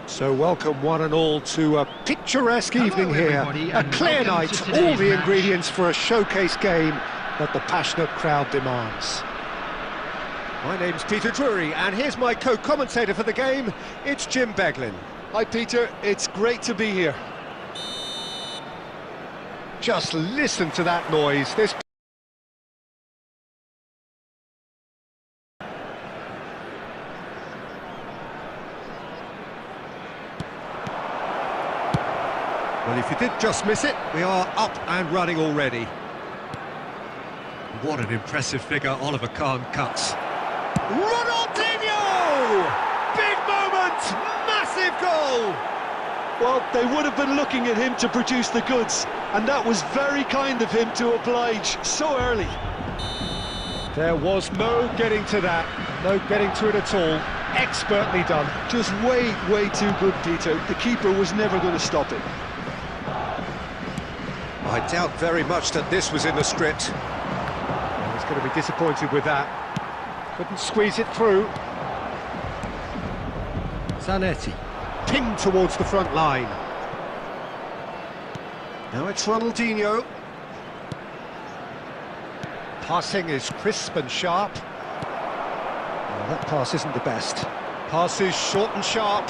So welcome one and all to a picturesque evening here, a clear night, all the ingredients for a showcase game that the passionate crowd demands. My name's Peter Drury, and here's my co-commentator for the game, it's Jim Beglin. Hi Peter, it's great to be here. Just listen to that noise. Well, if you did just miss it, we are up and running already. What an impressive figure Oliver Kahn cuts. Ronaldinho! Big moment! Massive goal! Well, they would have been looking at him to produce the goods, and that was very kind of him to oblige so early. There was no getting to that, no getting to it at all. Expertly done. Just way too good, Peter. The keeper was never going to stop it. I doubt very much that this was in the script. He's going to be disappointed with that. Couldn't squeeze it through. Zanetti, pinged towards the front line. Now it's Ronaldinho. Passing is crisp and sharp. Well, that pass isn't the best. Pass is short and sharp.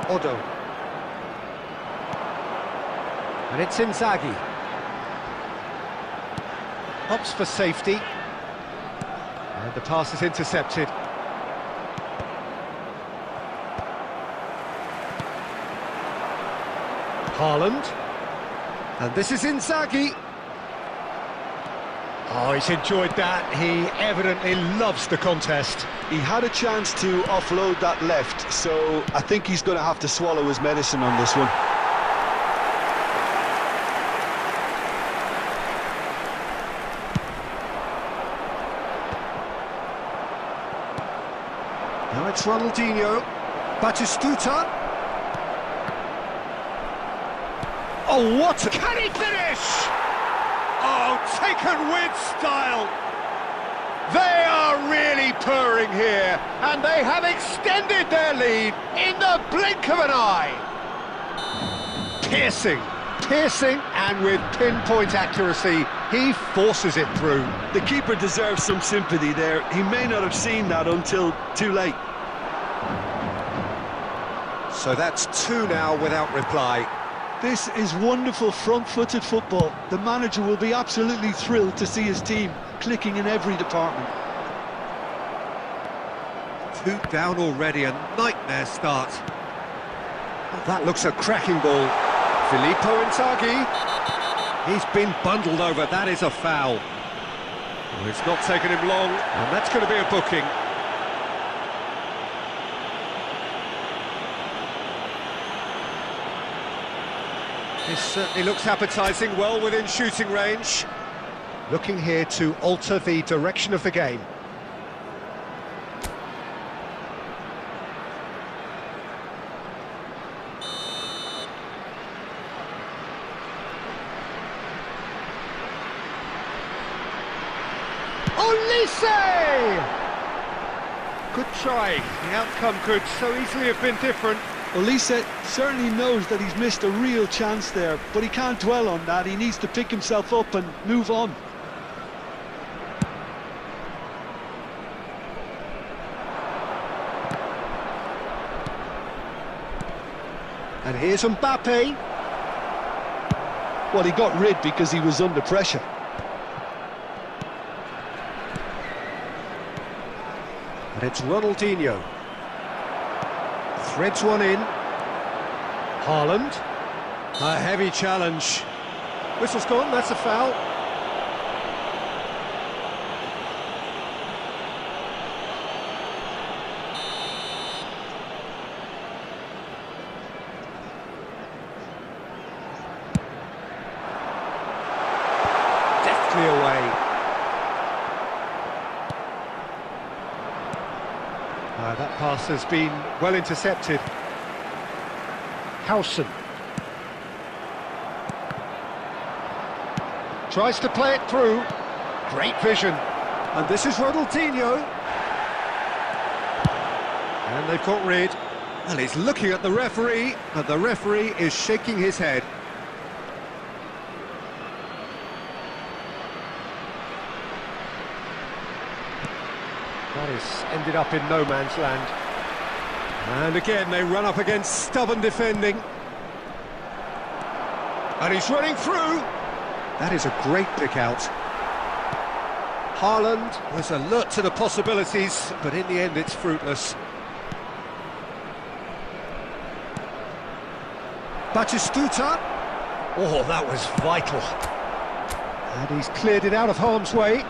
Odo. And it's Inzaghi. Opts for safety. And the pass is intercepted. Haaland. And this is Inzaghi. Oh, he's enjoyed that. He evidently loves the contest. He had a chance to offload that left, so I think he's going to have to swallow his medicine on this one. Now it's Ronaldinho. Batistuta. Oh, what a... Can he finish? Oh, taken with style. They are really purring here, and they have extended their lead in the blink of an eye. Piercing, and with pinpoint accuracy, he forces it through. The keeper deserves some sympathy there. He may not have seen that until too late. So that's two now without reply. This is wonderful front-footed football. The manager will be absolutely thrilled to see his team clicking in every department. 2 down already, a nightmare start. Oh, that looks a cracking ball. Filippo Inzaghi. He's been bundled over, that is a foul. Well, it's not taken him long, and that's going to be a booking. This certainly looks appetising, well within shooting range. Looking here to alter the direction of the game. Olise! Good try. The outcome could so easily have been different. Olise certainly knows that he's missed a real chance there, but he can't dwell on that. He needs to pick himself up and move on. And here's Bappi. Well, he got rid because he was under pressure. And it's Ronaldinho. Threads one in. Haaland. A heavy challenge. Whistle's gone, that's a foul. Deftly away. That pass has been well intercepted. Howson. Tries to play it through. Great vision. And this is Ronaldinho. And they've got rid. Well, he's looking at the referee, and the referee is shaking his head. That is ended up in no man's land. And again, they run up against stubborn defending. And he's running through. That is a great pick out. Haaland was alert to the possibilities, but in the end it's fruitless. Batistuta. Oh, that was vital. And he's cleared it out of harm's way.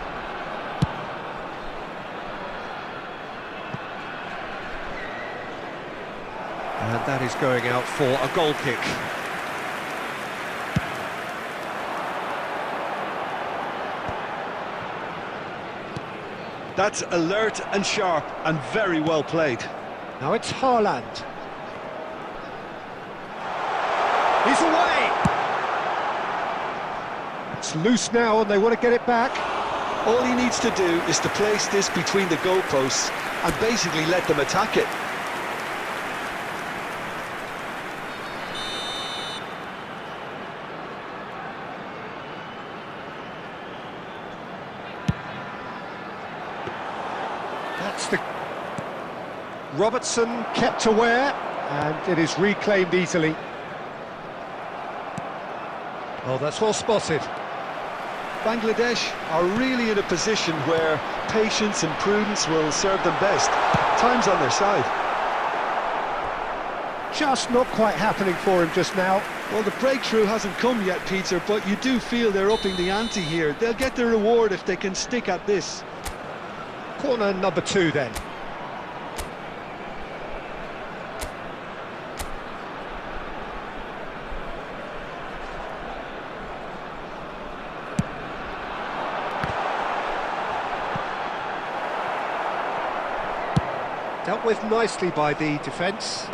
And that is going out for a goal kick. That's alert and sharp and very well played. Now it's Haaland. He's away! It's loose now and they want to get it back. All he needs to do is to place this between the goalposts and basically let them attack it. That's the... Robertson kept aware, and it is reclaimed easily. Oh, that's well spotted. Bangladesh are really in a position where patience and prudence will serve them best. Time's on their side. Just not quite happening for him just now. Well, the breakthrough hasn't come yet, Peter, but you do feel they're upping the ante here. They'll get their reward if they can stick at this. Corner number 2 then. Dealt with nicely by the defence.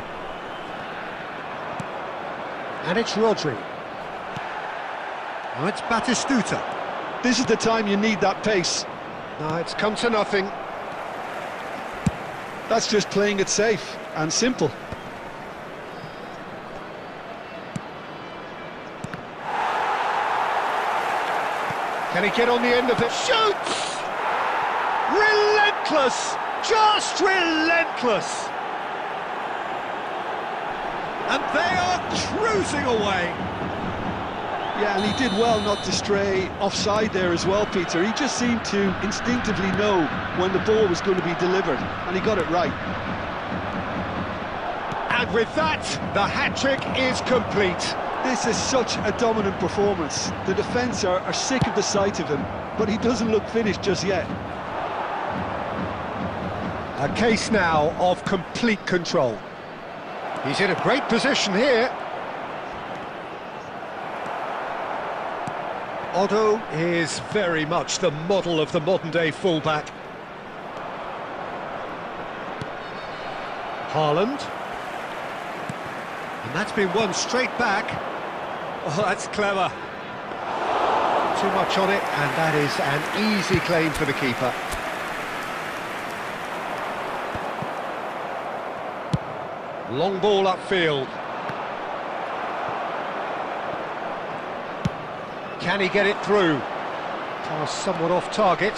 And it's Rodri. Now it's Batistuta. This is the time you need that pace. No, it's come to nothing. That's just playing it safe and simple. Can he get on the end of it? Shoots! Relentless! Just relentless! And they are cruising away. Yeah, and he did well not to stray offside there as well, Peter. He just seemed to instinctively know when the ball was going to be delivered, and he got it right. And with that, the hat-trick is complete. This is such a dominant performance. The defence are sick of the sight of him, but he doesn't look finished just yet. A case now of complete control. He's in a great position here. Otto is very much the model of the modern-day fullback. Haaland. And that's been won straight back. Oh, that's clever. Too much on it, and that is an easy claim for the keeper. Long ball upfield. Can he get it through? Pass somewhat off target.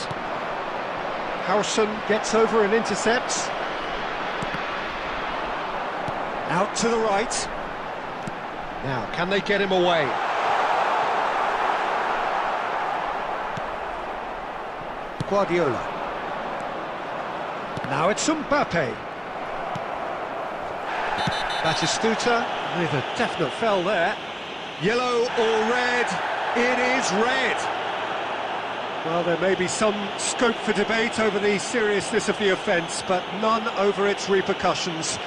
Howson gets over and intercepts. Out to the right. Now, can they get him away? Guardiola. Now it's Bappi. Batistuta with a definite foul there. Yellow or red? It is red. Well, there may be some scope for debate over the seriousness of the offence, but none over its repercussions.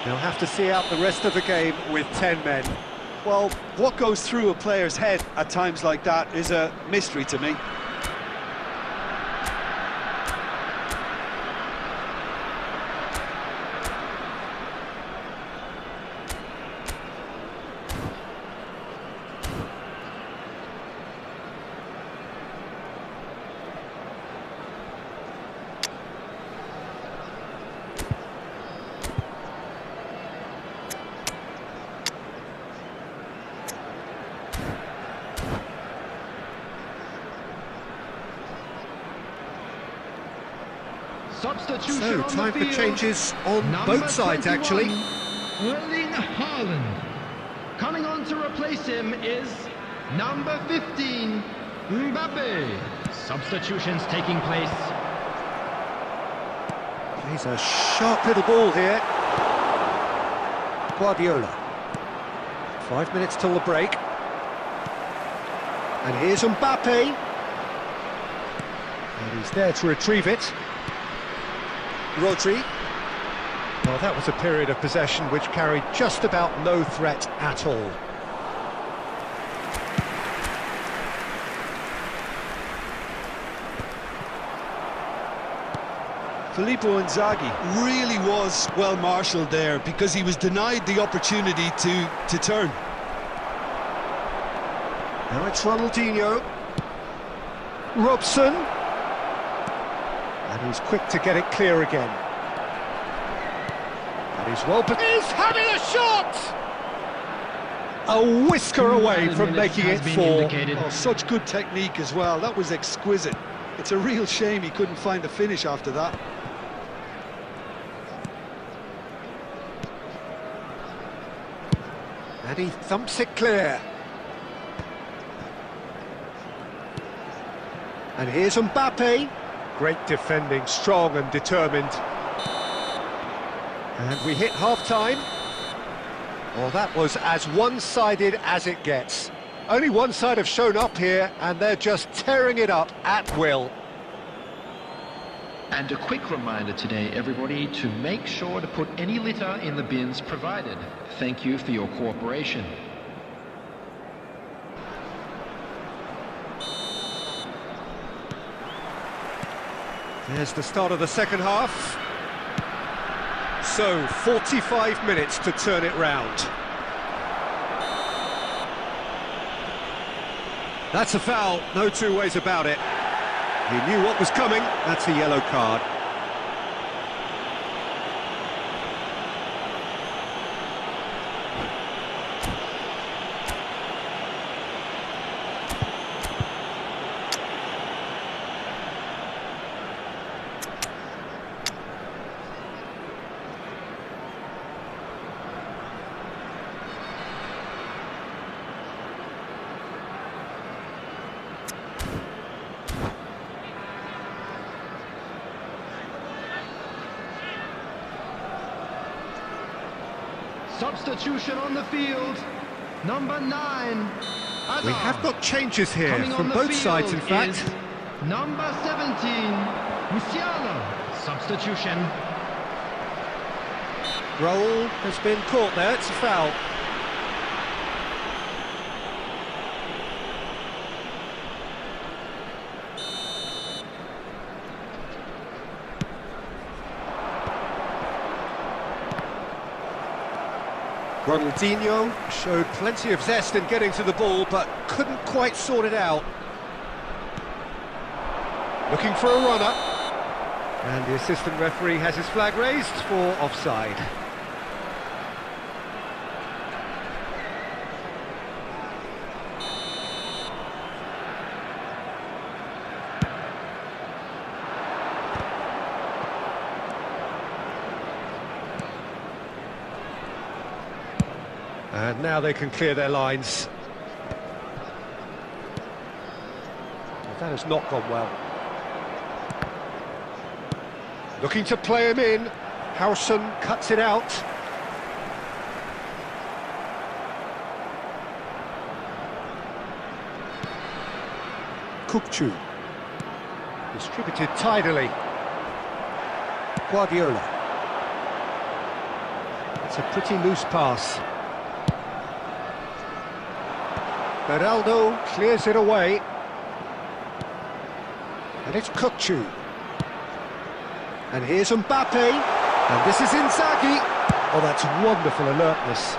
They'll have to see out the rest of the game with 10 men. Well, what goes through a player's head at times like that is a mystery to me. So, time for changes on both sides, actually. Erling Haaland. Coming on to replace him is number 15, Bappi. Substitutions taking place. Plays a sharp little ball here. Guardiola. 5 minutes till the break. And here's Bappi. And he's there to retrieve it. Rodri. Well, that was a period of possession which carried just about no threat at all. Filippo Inzaghi really was well marshalled there because he was denied the opportunity to turn. Now it's Ronaldinho. Robson. And he's quick to get it clear again. And he's well... He's having a shot! A whisker away from making it fall. Oh, such good technique as well. That was exquisite. It's a real shame he couldn't find the finish after that. And he thumps it clear. And here's Bappi. Great defending, strong and determined. And we hit half-time. Well, that was as one-sided as it gets. Only one side have shown up here, and they're just tearing it up at will. And a quick reminder today, everybody, to make sure to put any litter in the bins provided. Thank you for your cooperation. There's the start of the second half. So, 45 minutes to turn it round. That's a foul, no two ways about it. He knew what was coming, that's a yellow card. Substitution on the field. Number 9. We have got changes here Coming from on the both field sides, in fact. is number 17. Musiala. Substitution. Raul has been caught there, it's a foul. Ronaldinho showed plenty of zest in getting to the ball, but couldn't quite sort it out. Looking for a runner. And the assistant referee has his flag raised for offside. And now they can clear their lines. That has not gone well. Looking to play him in. Howson cuts it out. Kukçu. Distributed tidily. Guardiola. It's a pretty loose pass. Beraldo clears it away. And it's Kukçu. And here's Bappi. And this is Inzaghi. Oh, that's wonderful alertness.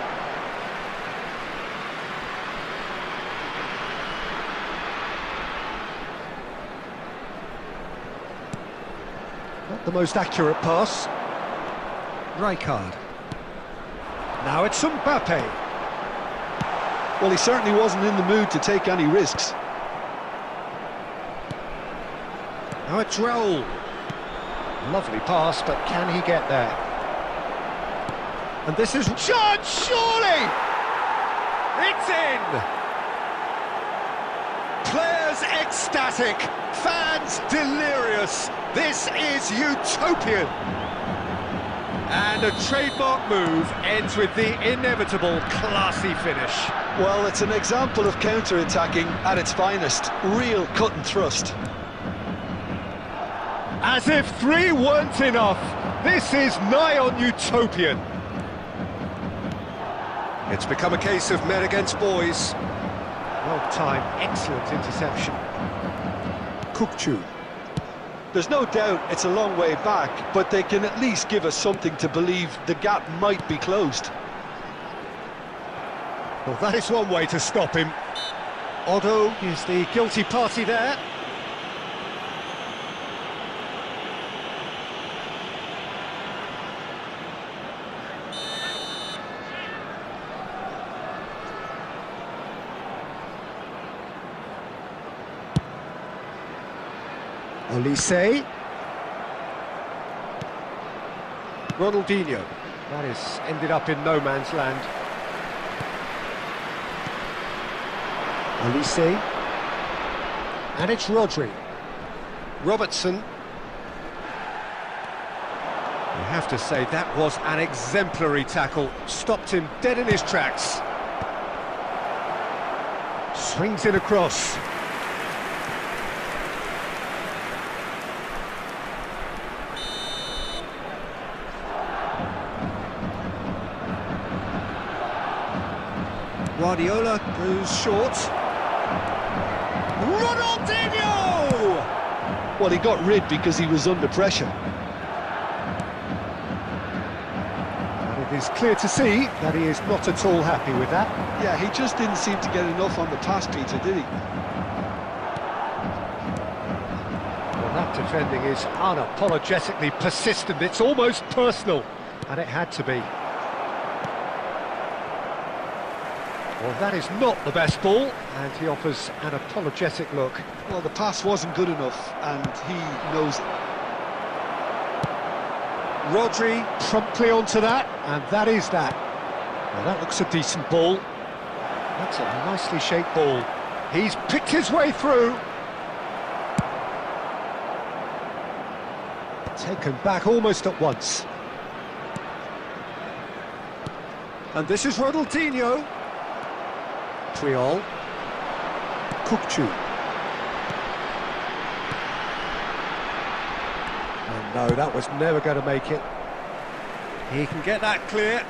Not the most accurate pass. Rijkaard. Now it's Bappi. Well, he certainly wasn't in the mood to take any risks. Now it's Raul. Lovely pass, but can he get there? And this is Judge, surely! It's in! Players ecstatic, fans delirious. This is utopian. And a trademark move ends with the inevitable classy finish. Well, it's an example of counter-attacking at its finest. Real cut and thrust. As if 3 weren't enough, this is nigh on utopian. It's become a case of men against boys. Well-timed, excellent interception. Kukçu. There's no doubt it's a long way back, but they can at least give us something to believe the gap might be closed. Well, that is one way to stop him. Otto is the guilty party there. Olise. Ronaldinho. That has ended up in no man's land. Olise. And it's Rodri. Robertson. You have to say that was an exemplary tackle. Stopped him dead in his tracks. Swings it across. Guardiola goes short. Ronaldinho! Well, he got rid because he was under pressure. And it is clear to see that he is not at all happy with that. Yeah, he just didn't seem to get enough on the pass, Peter, did he? Well, that defending is unapologetically persistent. It's almost personal, and it had to be. Well, that is not the best ball, and he offers an apologetic look. Well, the pass wasn't good enough, and he knows it. Rodri promptly onto that, and that is that. Well, that looks a decent ball. That's a nicely shaped ball. He's picked his way through. Taken back almost at once. And this is Ronaldinho. Triol. Kukçu. And no, that was never going to make it. He can get that clear.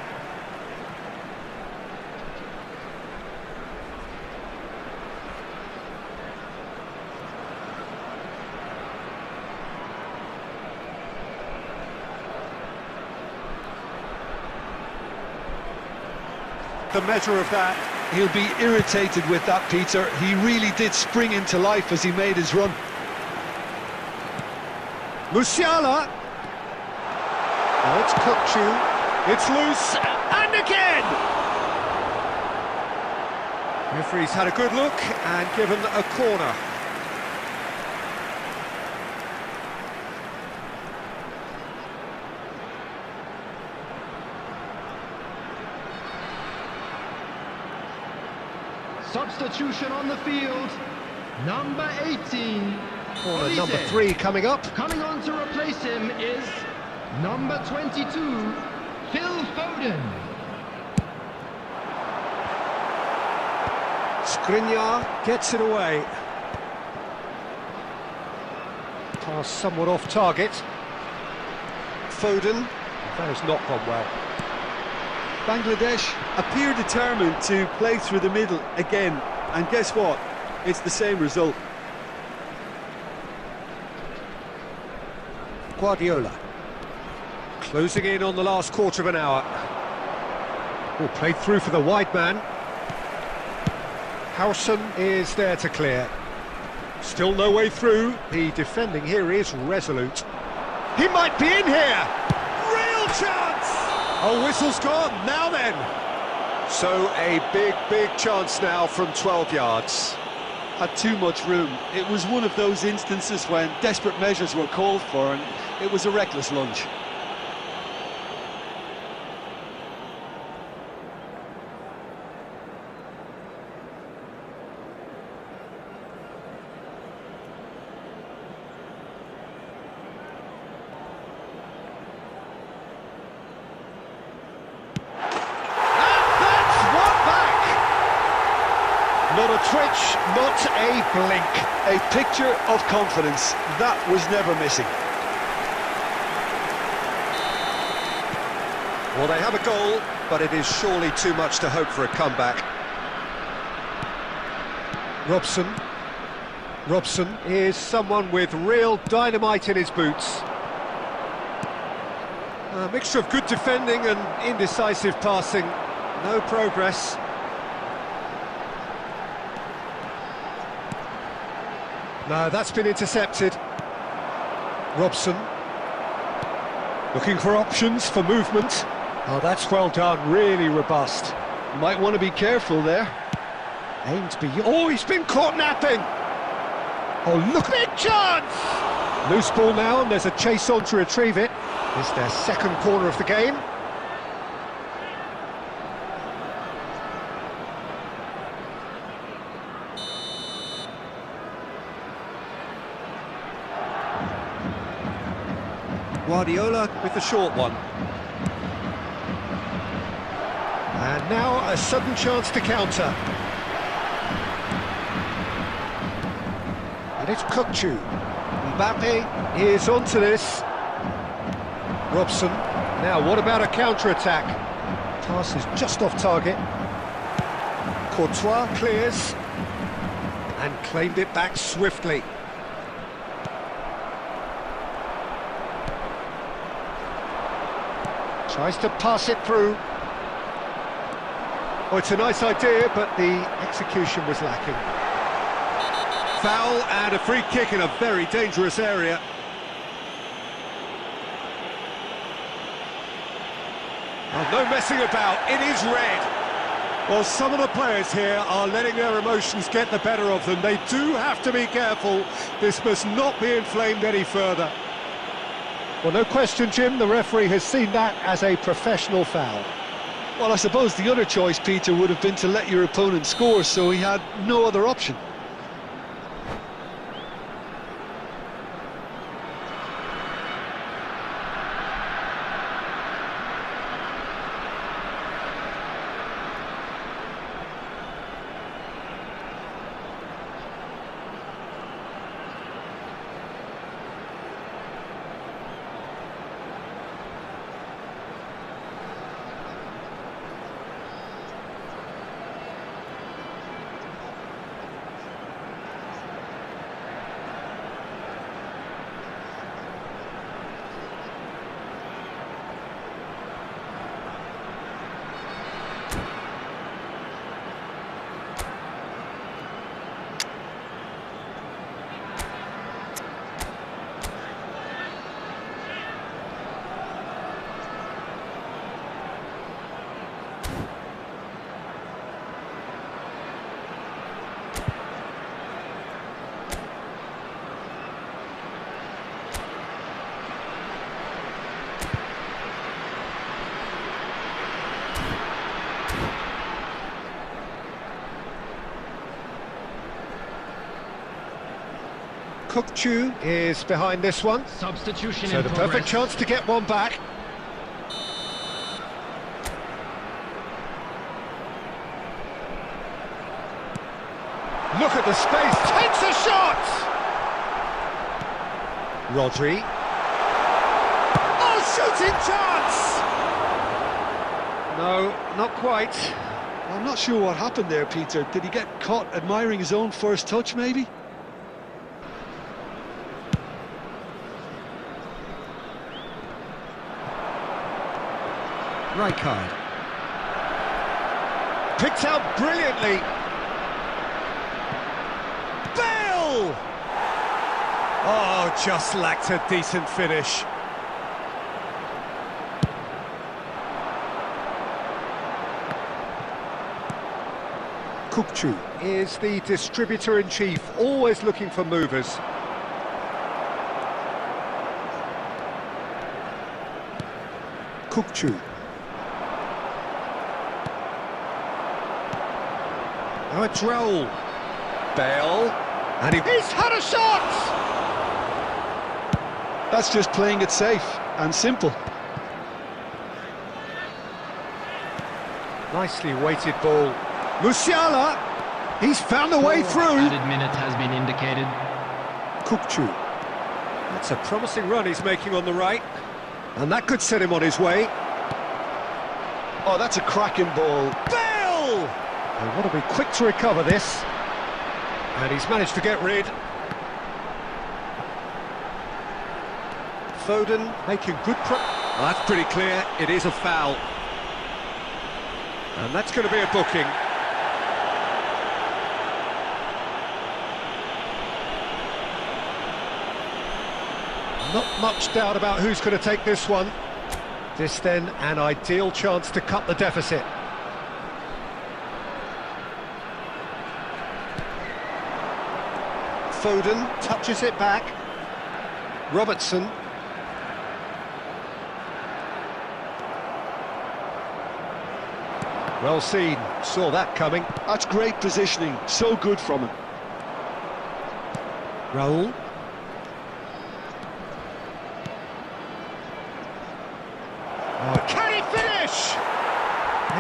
The measure of that. He'll be irritated with that, Peter. He really did spring into life as he made his run. Musiala. Now it's Kukçu. It's loose, and again! Referee's had a good look and given a corner. Substitution on the field. Number 18. Corner number 3 coming up. Coming on to replace him is number 22, Phil Foden. Skriniar gets it away. Pass somewhat off target. Foden. That has not gone well. Bangladesh appear determined to play through the middle again, and guess what? It's the same result. Guardiola. Closing in on the last quarter of an hour. Oh, played through for the wide man. Howson is there to clear. Still no way through. The defending here is resolute. He might be in here! Real chance! Oh, whistle's gone. Now then! So a big chance now from 12 yards. Had too much room. It was one of those instances when desperate measures were called for, and it was a reckless lunge. Not a twitch, not a blink. A picture of confidence. That was never missing. Well, they have a goal, but it is surely too much to hope for a comeback. Robson is someone with real dynamite in his boots. A mixture of good defending and indecisive passing. No progress. No, that's been intercepted. Robson. Looking for options for movement. Oh, that's well done, really robust. Might want to be careful there. Aimed beyond. Oh, he's been caught napping! Oh, look, big chance! Loose ball now, and there's a chase on to retrieve it. It's their second corner of the game. Guardiola with the short one. And now a sudden chance to counter. And it's Kukçu. Bappi is onto this. Robson. Now, what about a counter-attack? Pass is just off target. Courtois clears. And claimed it back swiftly. Tries to pass it through. Oh, it's a nice idea, but the execution was lacking. Foul and a free kick in a very dangerous area. Oh, no messing about, it is red. Well, some of the players here are letting their emotions get the better of them. They do have to be careful. This must not be inflamed any further. Well, no question, Jim, the referee has seen that as a professional foul. Well, I suppose the other choice, Peter, would have been to let your opponent score, so he had no other option. Kukçu is behind this one. Substitution So in the progress. perfect chance to get one back. Look at the space, takes a shot! Rodri. Oh, shooting chance! No, not quite. I'm not sure what happened there, Peter. Did he get caught admiring his own first touch, maybe? Right card. Picked out brilliantly. Bale! Oh, just lacked a decent finish. Kukçu is the distributor-in-chief, always looking for movers. Kukçu. Now it's Raul. Bale. And he's had a shot! That's just playing it safe and simple. Nicely weighted ball. Musiala! He's found a way through! Added minute has been indicated. Kukçu. That's a promising run he's making on the right. And that could set him on his way. Oh, that's a cracking ball. Bale! They want to be quick to recover this. And he's managed to get rid. Foden making good well, that's pretty clear, it is a foul. And that's going to be a booking. Not much doubt about who's going to take this one. This then, an ideal chance to cut the deficit. Foden touches it back. Robertson. Well seen, saw that coming. That's great positioning, so good from him. Raul. Oh, can he finish?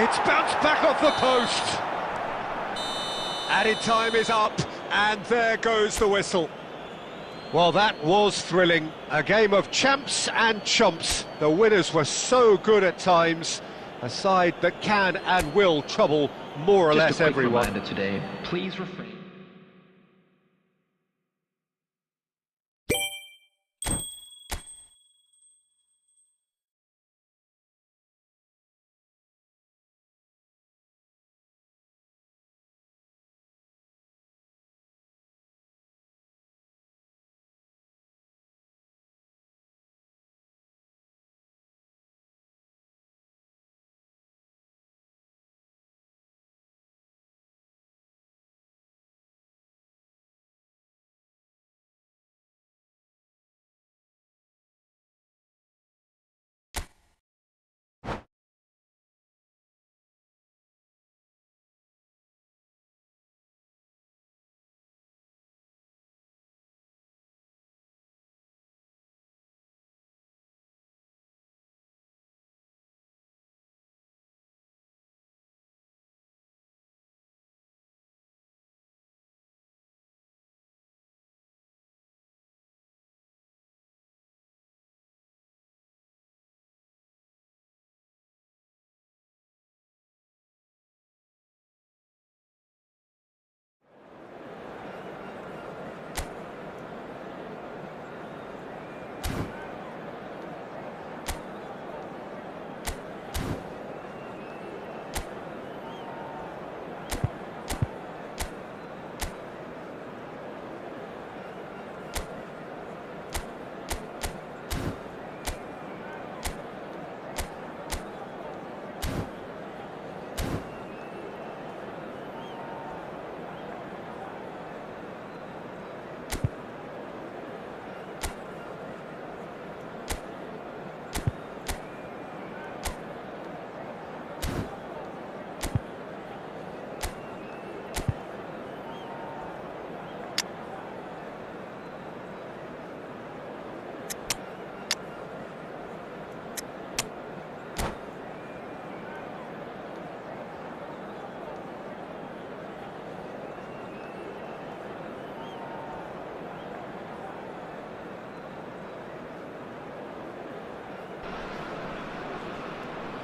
It's bounced back off the post. Added time is up, and there goes the whistle. Well, that was thrilling. A game of champs and chumps. The winners were so good at times. A side that can and will trouble more or less everyone. Just a quick reminder today, please refrain.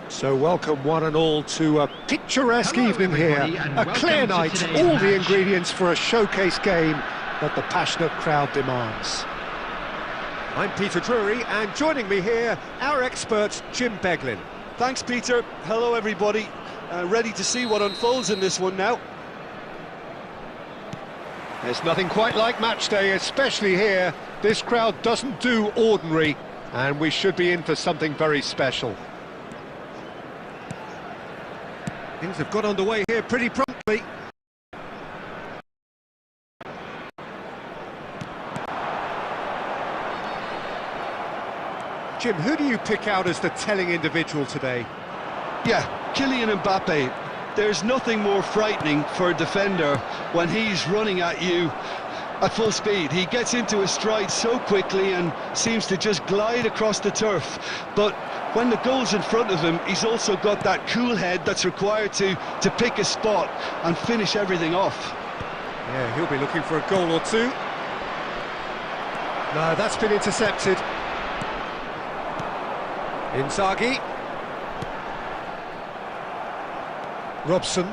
So welcome one and all to a picturesque Hello, evening here. everybody, and A clear welcome to night, today's all the match. ingredients for a showcase game that the passionate crowd demands. I'm Peter Drury, and joining me here, our expert Jim Beglin. Thanks, Peter. Hello, everybody. Ready to see what unfolds in this one now. There's nothing quite like match day, especially here. This crowd doesn't do ordinary, and we should be in for something very special. Things have got underway here pretty promptly. Jim, who do you pick out as the telling individual today? Yeah, Kylian Mbappe. There's nothing more frightening for a defender when he's running at you at full speed. He gets into his stride so quickly and seems to just glide across the turf. But when the goal's in front of him, he's also got that cool head that's required to pick a spot and finish everything off. Yeah, he'll be looking for a goal or two. No, that's been intercepted. Inzaghi. Robson.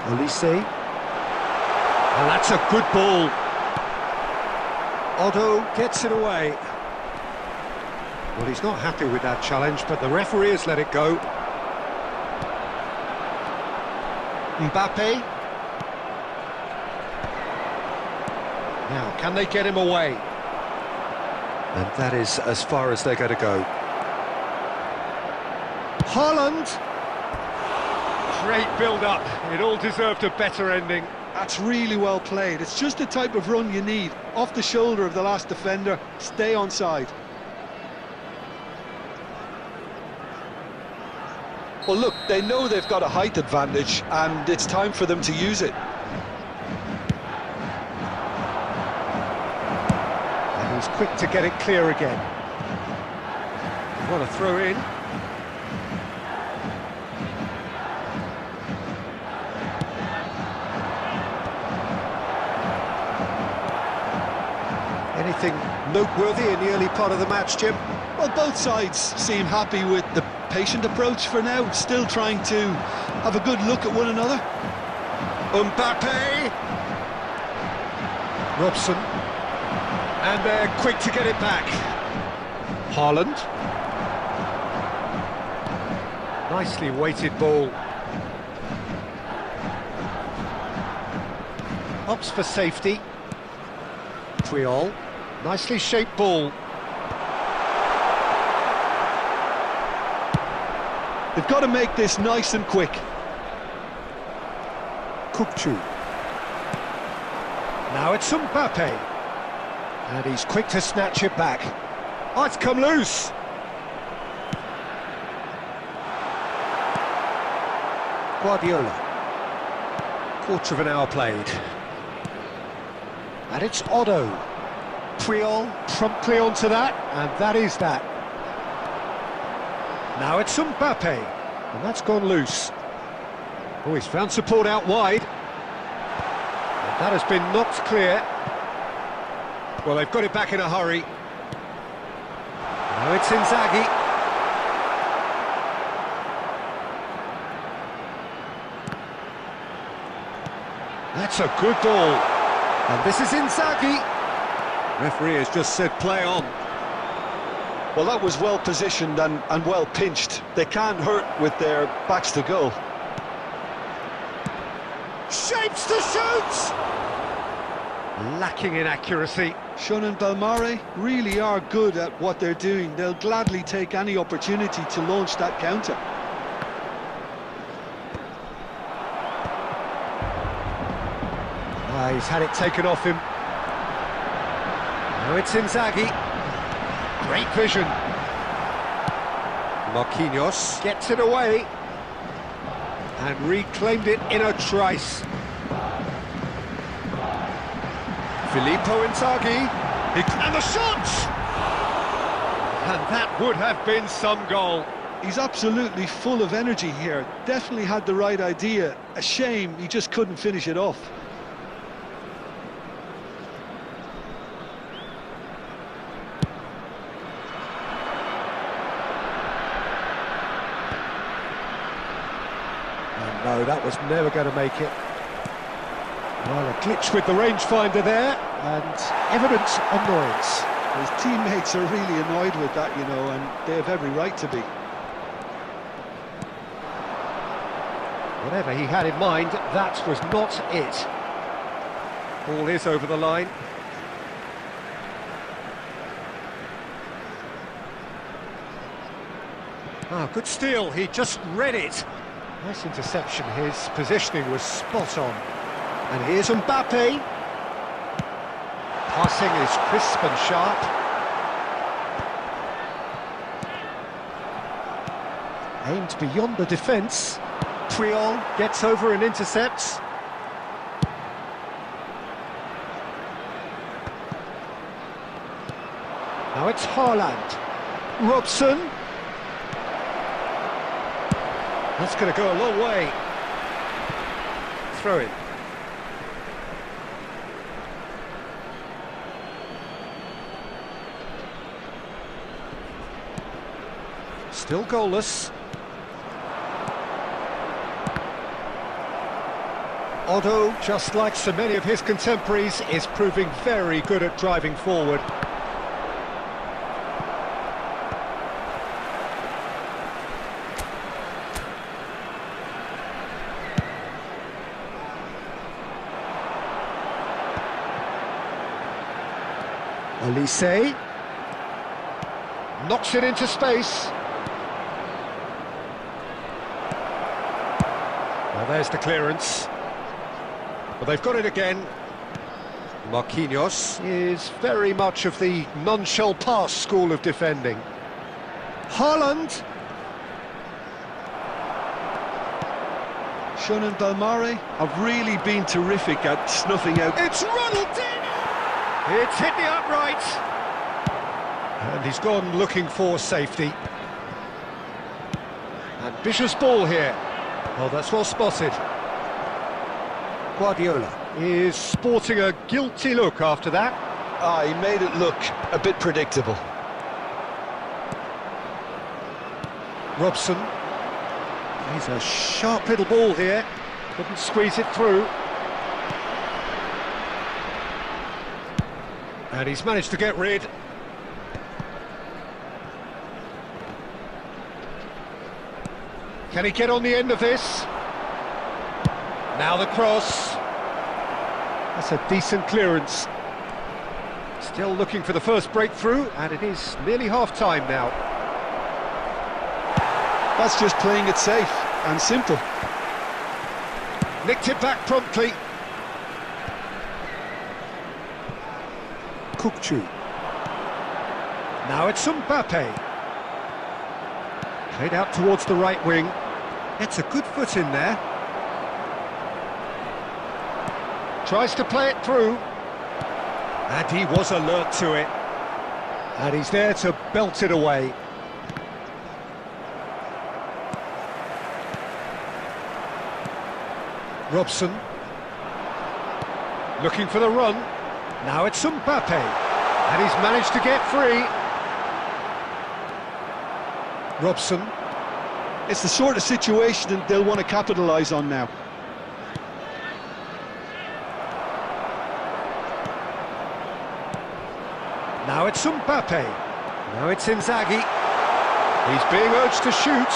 Olise. And that's a good ball. Otto gets it away. Well, he's not happy with that challenge, but the referee has let it go. Bappi. Now, can they get him away? And that is as far as they're going to go. Haaland! Great build-up. It all deserved a better ending. That's really well played. It's just the type of run you need. Off the shoulder of the last defender, stay onside. Well, look, they know they've got a height advantage, and it's time for them to use it. And he's quick to get it clear again. What a throw in. Anything noteworthy in the early part of the match, Jim? Well, both sides seem happy with the patient approach for now, still trying to have a good look at one another. Mbappe! Robson. And they're quick to get it back. Haaland. Nicely weighted ball. Opts for safety. Puyol. Nicely shaped ball. They've got to make this nice and quick. Kukçu. Now it's Mbappe. And he's quick to snatch it back. Oh, it's come loose. Guardiola. Quarter of an hour played. And it's Otto. Puyol promptly onto that, and that is that. Now it's Mbappe, and that's gone loose. Oh, he's found support out wide. And that has been knocked clear. Well, they've got it back in a hurry. Now it's Inzaghi. That's a good ball. And this is Inzaghi. Referee has just said play on. Well, that was well positioned and well pinched. They can't hurt with their backs to goal. Shapes to shoot! Lacking in accuracy. Shun and Belmare really are good at what they're doing. They'll gladly take any opportunity to launch that counter. He's had it taken off him. Now it's Inzaghi. Great vision. Marquinhos gets it away and reclaimed it in a trice. Filippo Inzaghi. And the shot! And that would have been some goal. He's absolutely full of energy here. Definitely had the right idea. A shame he just couldn't finish it off. No, that was never going to make it. Well, a glitch with the rangefinder there, and evident annoyance. His teammates are really annoyed with that, you know, and they have every right to be. Whatever he had in mind, that was not it. Ball is over the line. Ah, good steal, he just read it. Nice interception, his positioning was spot on. And here's Bappi. Passing is crisp and sharp. Aimed beyond the defence. Puyol gets over and intercepts. Now it's Haaland. Robson. That's going to go a long way. Throw it. Still goalless. Otto, just like so many of his contemporaries, is proving very good at driving forward. Olise knocks it into space. Well, there's the clearance. But they've got it again. Marquinhos is very much of the non-shell pass school of defending. Haaland. Shun and Belmare have really been terrific at snuffing out. It's Ronaldinho! It's hit the upright. And he's gone looking for safety. Ambitious ball here. Oh, that's well spotted. Guardiola is sporting a guilty look after that. Ah, he made it look a bit predictable. Robson. He's a sharp little ball here. Couldn't squeeze it through. And he's managed to get rid. Can he get on the end of this? Now the cross. That's a decent clearance. Still looking for the first breakthrough, and it is nearly half-time now. That's just playing it safe and simple. Nicked it back promptly. Kukçu. Now it's Bappi. Played out towards the right wing. Gets a good foot in there. Tries to play it through. And he was alert to it. And he's there to belt it away. Robson. Looking for the run. Now it's Bappi. And he's managed to get free. Robson. It's the sort of situation that they'll want to capitalise on now. Now it's Bappi. Now it's Inzaghi. He's being urged to shoot.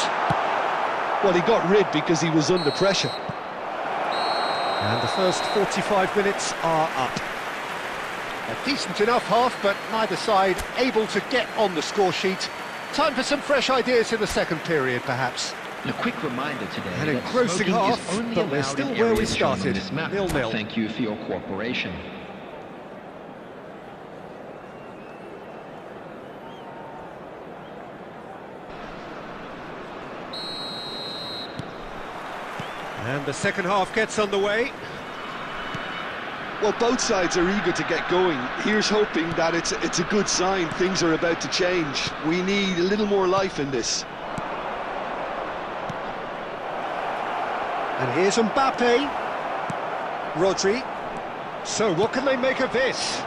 Well, he got rid because he was under pressure. And the first 45 minutes are up. A decent enough half, but neither side able to get on the score sheet. Time for some fresh ideas in the second period, perhaps. And a quick reminder today An that engrossing smoking half, is only but we're allowed still in where we areas shown on started, this map. 0-0. Thank you for your cooperation. And the second half gets underway. Well, both sides are eager to get going. Here's hoping that it's a good sign. Things are about to change. We need a little more life in this. And here's Bappi. Rodri. So what can they make of this?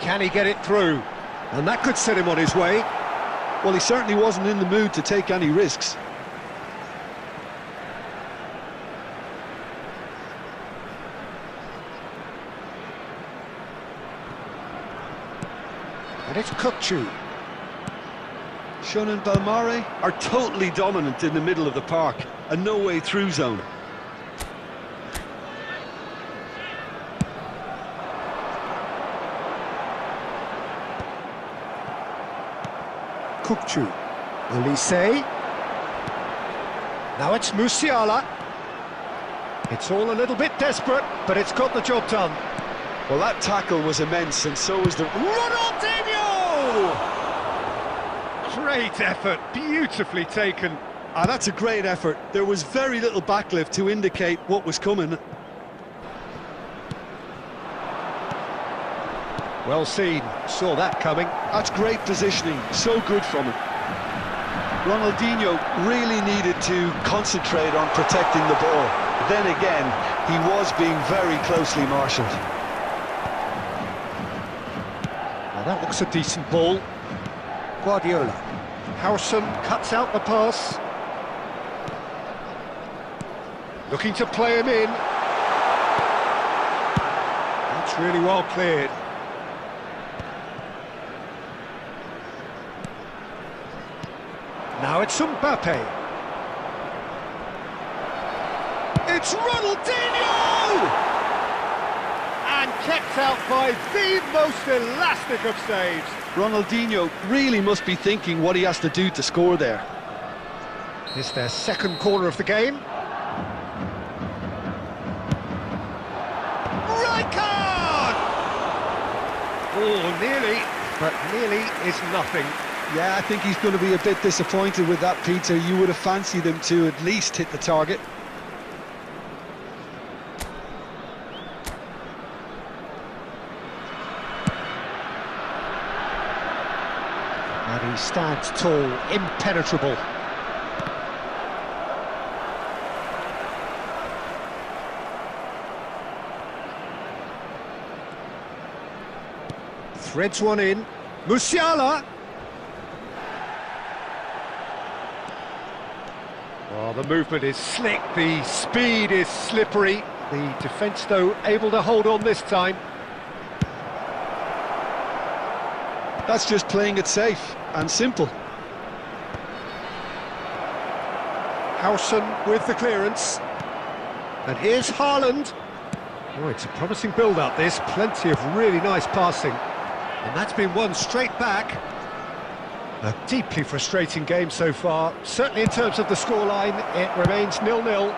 Can he get it through? And that could set him on his way. Well, he certainly wasn't in the mood to take any risks. And it's Kukçu. Shun and Belmare are totally dominant in the middle of the park, a no-way through zone. Kukçu. Olise. Now it's Musiala. It's all a little bit desperate, but it's got the job done. Well, that tackle was immense, and so was the... Ronaldinho! Great effort, beautifully taken. Ah, that's a great effort. There was very little backlift to indicate what was coming. Well seen, saw that coming. That's great positioning, so good from him. Ronaldinho really needed to concentrate on protecting the ball. Then again, he was being very closely marshalled. Now that looks a decent ball. Guardiola. Howson cuts out the pass. Looking to play him in. That's really well cleared. Now it's Bappi. It's Ronaldinho! And kept out by the most elastic of saves. Ronaldinho really must be thinking what he has to do to score there. It's their second corner of the game. Rijkaard! Oh, nearly, but nearly is nothing. Yeah, I think he's going to be a bit disappointed with that, Peter. You would have fancied him to at least hit the target. And he stands tall, impenetrable. Threads one in. Musiala! Well, the movement is slick, the speed is slippery. The defence, though, able to hold on this time. That's just playing it safe and simple. Howson with the clearance. And here's Haaland. Oh, it's a promising build-up, this. Plenty of really nice passing. And that's been won straight back. A deeply frustrating game so far. Certainly in terms of the scoreline, it remains 0-0.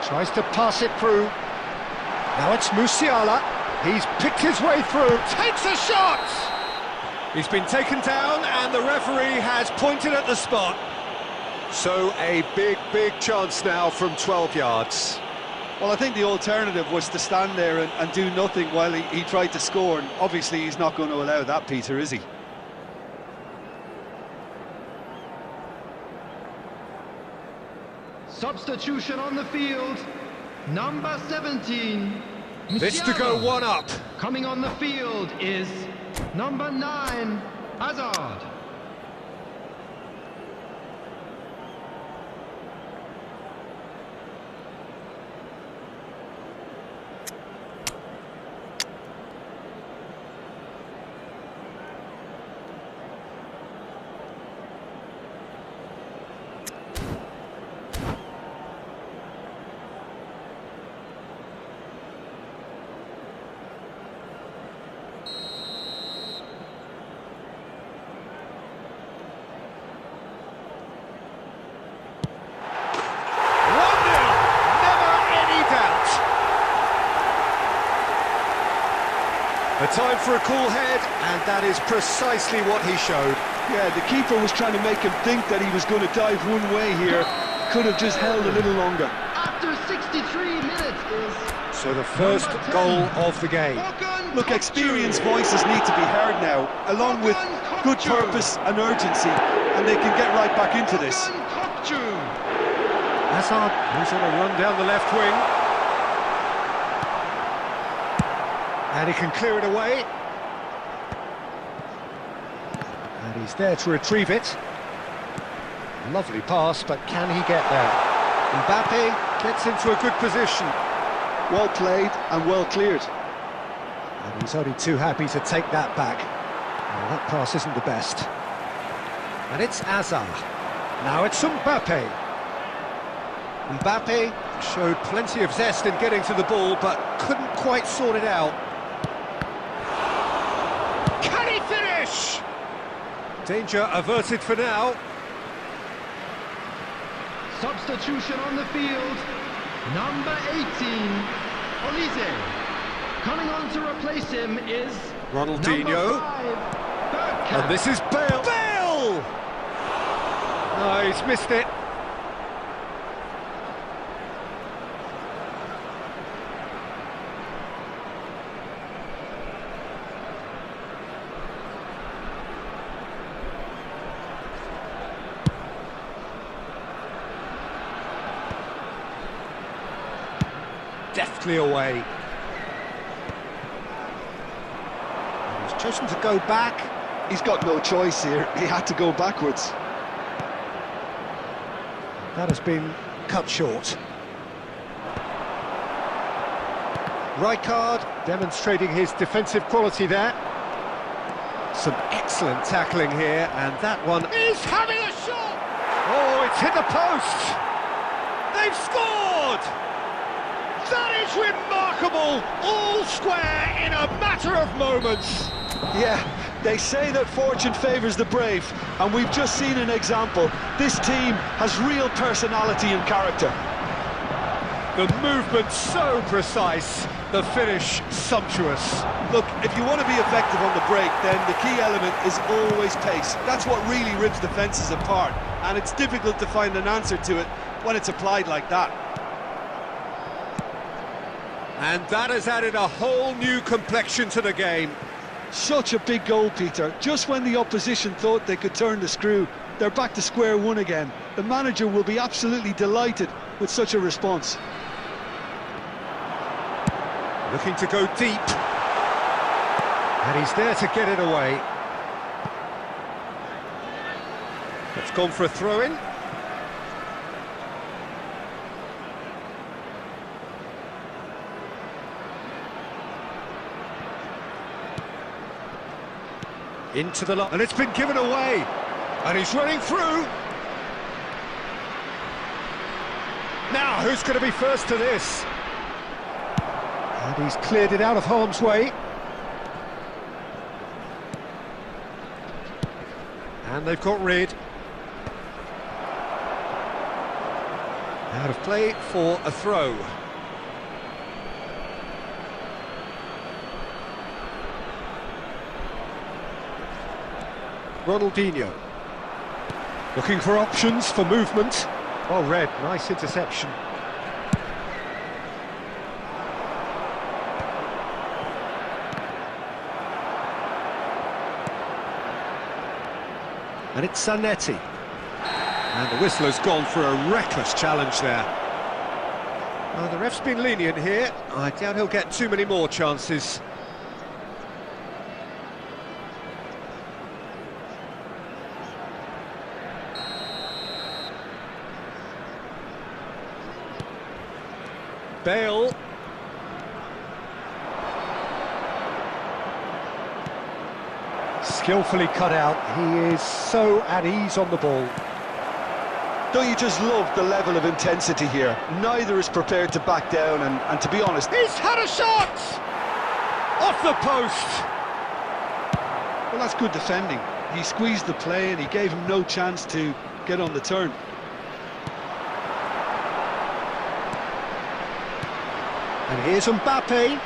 Tries to pass it through. Now it's Musiala. He's picked his way through. Takes a shot! He's been taken down and the referee has pointed at the spot. So a big chance now from 12 yards. Well, I think the alternative was to stand there and do nothing while he tried to score, and obviously he's not going to allow that, Peter, is he? Substitution on the field. Number 17. This to go one up. Coming on the field is number 9, Hazard. A time for a cool head, and that is precisely what he showed. Yeah, the keeper was trying to make him think that he was going to dive one way here. Could have just held a little longer. After 63 minutes is... So the first goal of the game. Look, experienced voices need to be heard now, along with good purpose and urgency, and they can get right back into this. Hazard, who's on a run down the left wing. And he can clear it away. And he's there to retrieve it. Lovely pass, but can he get there? Bappi gets into a good position. Well played and well cleared. And he's only too happy to take that back. Well, that pass isn't the best. And it's Azar. Now it's Bappi. Bappi showed plenty of zest in getting to the ball, but couldn't quite sort it out. Can he finish? Danger averted for now. Substitution on the field. Number 18, Olise. Coming on to replace him is Ronaldinho. And this is Bale. Bale! No, he's missed it. Deftly away. And he's chosen to go back. He's got no choice here. He had to go backwards. That has been cut short. Rijkaard demonstrating his defensive quality there. Some excellent tackling here, and that one is having a shot! Oh, it's hit the post! They've scored! That is remarkable! All square in a matter of moments! Yeah, they say that fortune favours the brave, and we've just seen an example. This team has real personality and character. The movement so precise, the finish sumptuous. Look, if you want to be effective on the break, then the key element is always pace. That's what really rips defences apart, and it's difficult to find an answer to it when it's applied like that. And that has added a whole new complexion to the game. Such a big goal, Peter. Just when the opposition thought they could turn the screw, they're back to square one again. The manager will be absolutely delighted with such a response. Looking to go deep. And he's there to get it away. It's gone for a throw-in. Into the line, and it's been given away. And he's running through. Now, who's going to be first to this? And he's cleared it out of harm's way. And they've got rid. Out of play for a throw. Ronaldinho. Looking for options for movement. Well read, nice interception. And it's Zanetti. And the whistler's gone for a reckless challenge there. Well, the ref's been lenient here. I doubt he'll get too many more chances. Bale. Skillfully cut out. He is so at ease on the ball. Don't you just love the level of intensity here? Neither is prepared to back down, and to be honest... He's had a shot! Off the post! Well, that's good defending. He squeezed the play and he gave him no chance to get on the turn. And here's Bappi.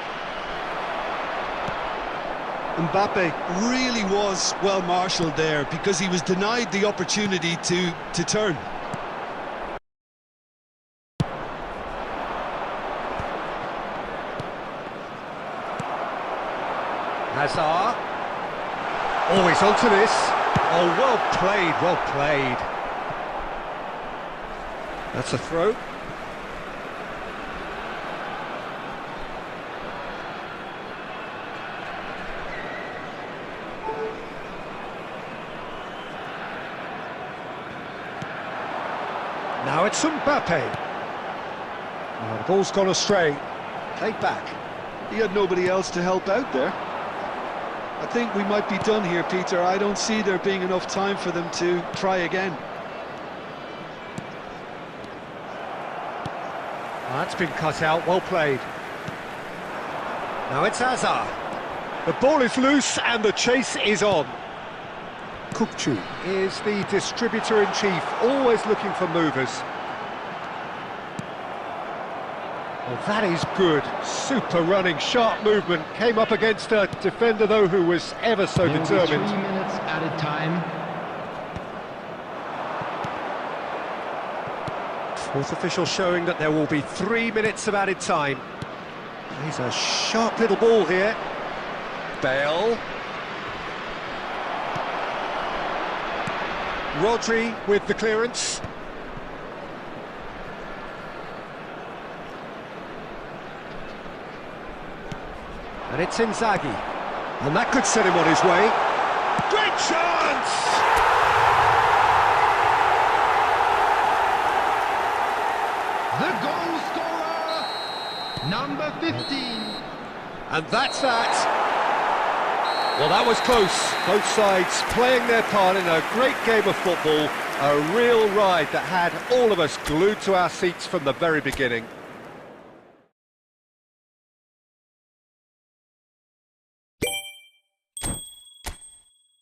Mbappe really was well marshalled there because he was denied the opportunity to turn. Hazard. Oh, he's onto this. Oh, well played, well played. That's a throw. Now it's Bappi. Oh, the ball's gone astray. Played back. He had nobody else to help out there. I think we might be done here, Peter. I don't see there being enough time for them to try again. That's been cut out, well played. Now it's Hazard. The ball is loose and the chase is on. Kukçu is the distributor-in-chief, always looking for movers. Well, that is good. Super running, sharp movement. Came up against a defender, though, who was ever so There'll be determined. 3 minutes added time. Fourth official showing that there will be 3 minutes of added time. He's a sharp little ball here. Bale. Rodri with the clearance. And it's Inzaghi. And that could set him on his way. Great chance! The goal scorer, number 15. And that's that. Well, that was close. Both sides playing their part in a great game of football. A real ride that had all of us glued to our seats from the very beginning.